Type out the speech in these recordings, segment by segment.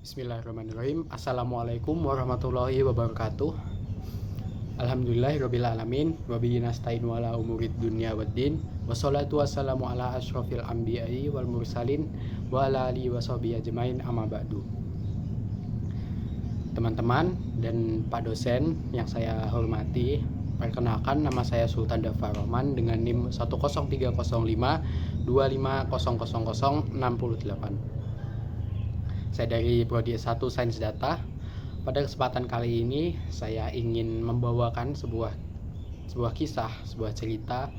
Bismillahirrahmanirrahim. Assalamualaikum warahmatullahi wabarakatuh. Alhamdulillahirabbil alamin wa bihi nasta'inu ala umurid dunya waddin. Wassalatu wassalamu ala asyrofil anbiya'i wal mursalin wa ala alihi washabihi ajmain amma ba'du. Teman-teman dan Pak dosen yang saya hormati, perkenalkan nama saya Sultan Dafar Rahman dengan NIM 1030525000068. Saya dari Prodi S1 Sains Data. Pada kesempatan kali ini saya ingin membawakan sebuah kisah, sebuah cerita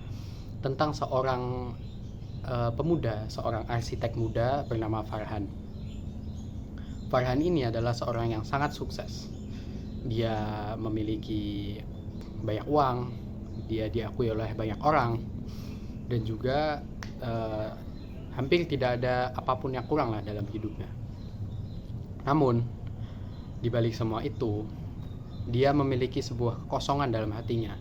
tentang seorang pemuda, seorang arsitek muda bernama Farhan. Farhan ini adalah seorang yang sangat sukses. Dia memiliki banyak uang, dia diakui oleh banyak orang, dan juga hampir tidak ada apapun yang kurang lah dalam hidupnya. Namun, di balik semua itu, dia memiliki sebuah kekosongan dalam hatinya.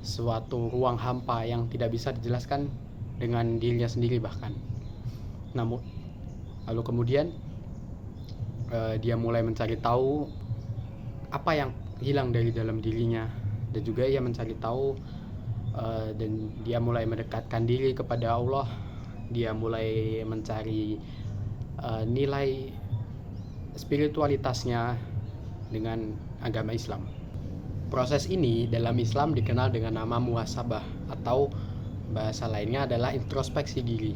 Suatu ruang hampa yang tidak bisa dijelaskan dengan dirinya sendiri bahkan. Lalu kemudian, dia mulai mencari tahu apa yang hilang dari dalam dirinya. Dan juga ia mencari tahu dan dia mulai mendekatkan diri kepada Allah. Dia mulai mencari nilai spiritualitasnya dengan agama Islam. Proses ini dalam Islam dikenal dengan nama muhasabah, atau bahasa lainnya adalah introspeksi diri,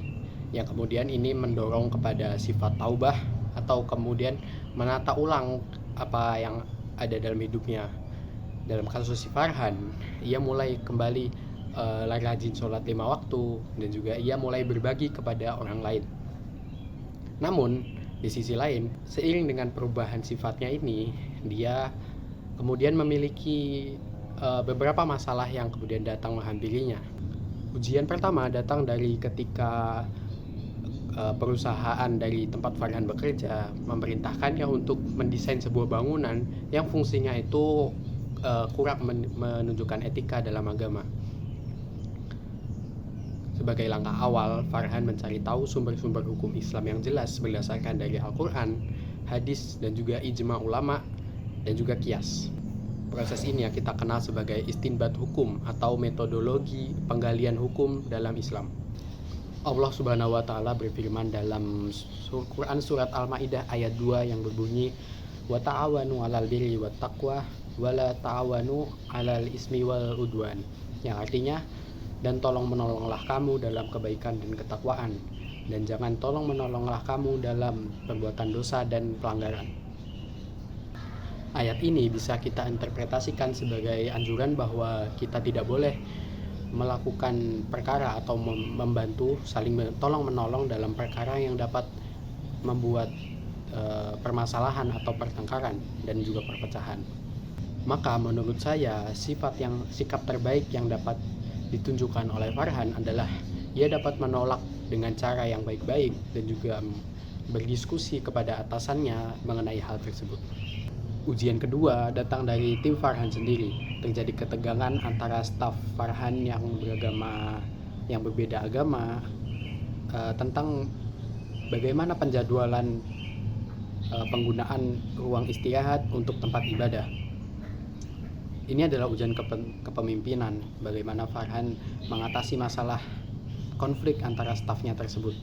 yang kemudian ini mendorong kepada sifat taubah atau kemudian menata ulang apa yang ada dalam hidupnya. Dalam kasus si Farhan, ia mulai kembali rajin sholat 5 waktu, dan juga ia mulai berbagi kepada orang lain. Namun di sisi lain, seiring dengan perubahan sifatnya ini, dia kemudian memiliki beberapa masalah yang kemudian datang menghampirinya. Ujian pertama datang dari ketika perusahaan dari tempat Farhan bekerja memerintahkannya untuk mendesain sebuah bangunan yang fungsinya itu kurang menunjukkan etika dalam agama. Sebagai langkah awal, Farhan mencari tahu sumber-sumber hukum Islam yang jelas berdasarkan dari Al-Quran, hadis, dan juga ijma ulama, dan juga qiyas. Proses ini yang kita kenal sebagai istinbat hukum atau metodologi penggalian hukum dalam Islam. Allah Subhanahu wa Ta'ala berfirman dalam Quran surat Al-Maidah ayat 2 yang berbunyi, "Wa ta'awanu 'alal birri wat taqwa wa la ta'awanu 'alal ismi wal udwan," yang artinya, dan tolong menolonglah kamu dalam kebaikan dan ketakwaan, dan jangan tolong menolonglah kamu dalam perbuatan dosa dan pelanggaran. Ayat ini bisa kita interpretasikan sebagai anjuran bahwa kita tidak boleh melakukan perkara atau membantu saling tolong menolong dalam perkara yang dapat membuat permasalahan atau pertengkaran dan juga perpecahan. Maka menurut saya sikap terbaik yang dapat ditunjukkan oleh Farhan adalah ia dapat menolak dengan cara yang baik-baik dan juga berdiskusi kepada atasannya mengenai hal tersebut. Ujian kedua datang dari tim Farhan sendiri. Terjadi ketegangan antara staf Farhan yang berbeda agama tentang bagaimana penjadwalan penggunaan ruang istirahat untuk tempat ibadah. Ini adalah ujian kepemimpinan, bagaimana Farhan mengatasi masalah konflik antara stafnya tersebut.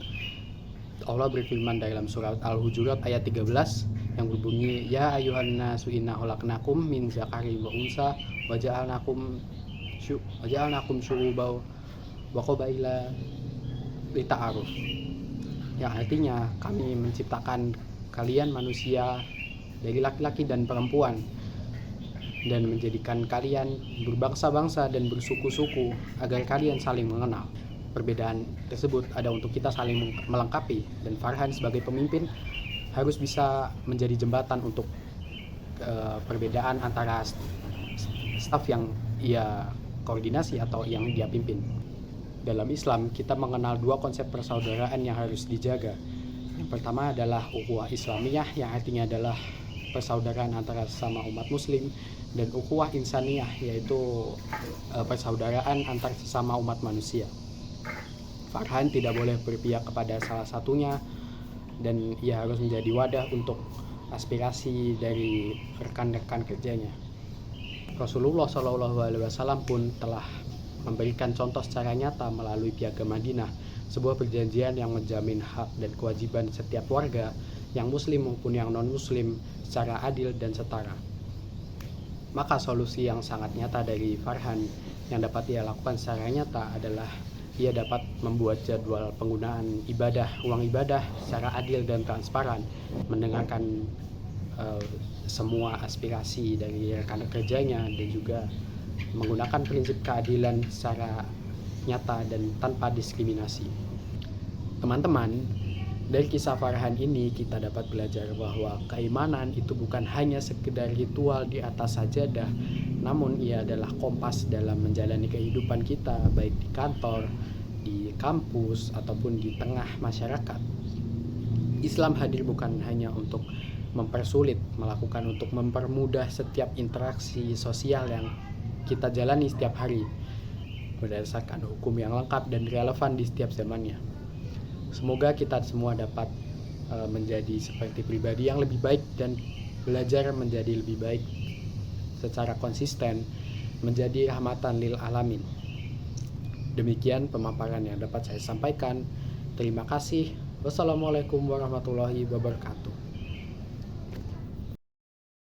Allah berfirman dalam surat Al-Hujurat ayat 13 yang berbunyi, "Ya ayyuhan nasu inna khalaqnakum min dzakarin wa unsa wa ja'alnakum syu'uban wa qabaila lita'aruf." Yang artinya, kami menciptakan kalian manusia dari laki-laki dan perempuan dan menjadikan kalian berbangsa-bangsa dan bersuku-suku agar kalian saling mengenal. Perbedaan tersebut ada untuk kita saling melengkapi, dan Farhan sebagai pemimpin harus bisa menjadi jembatan untuk perbedaan antara staf yang ia koordinasi atau yang dia pimpin. Dalam Islam, kita mengenal dua konsep persaudaraan yang harus dijaga. Yang pertama adalah ukhuwah Islamiyah, yang artinya adalah persaudaraan antara sesama umat muslim, dan ukhuwah insaniyah, yaitu persaudaraan antar sesama umat manusia. Farhan tidak boleh berpihak kepada salah satunya, dan ia harus menjadi wadah untuk aspirasi dari rekan-rekan kerjanya. Rasulullah SAW pun telah memberikan contoh secara nyata melalui Piagam Madinah, sebuah perjanjian yang menjamin hak dan kewajiban setiap warga, yang muslim maupun yang non-muslim, secara adil dan setara. Maka solusi yang sangat nyata dari Farhan yang dapat ia lakukan secara nyata adalah ia dapat membuat jadwal penggunaan uang ibadah secara adil dan transparan, mendengarkan semua aspirasi dari rekan kerjanya, dan juga menggunakan prinsip keadilan secara nyata dan tanpa diskriminasi. Teman-teman, dari kisah Farhan ini kita dapat belajar bahwa keimanan itu bukan hanya sekedar ritual di atas sajadah, namun ia adalah kompas dalam menjalani kehidupan kita, baik di kantor, di kampus, ataupun di tengah masyarakat. Islam hadir bukan hanya untuk mempersulit, melakukan untuk mempermudah setiap interaksi sosial yang kita jalani setiap hari berdasarkan hukum yang lengkap dan relevan di setiap zamannya. Semoga kita semua dapat menjadi seperti pribadi yang lebih baik dan belajar menjadi lebih baik secara konsisten, menjadi rahmatan lil alamin. Demikian pemaparan yang dapat saya sampaikan. Terima kasih. Wassalamualaikum warahmatullahi wabarakatuh.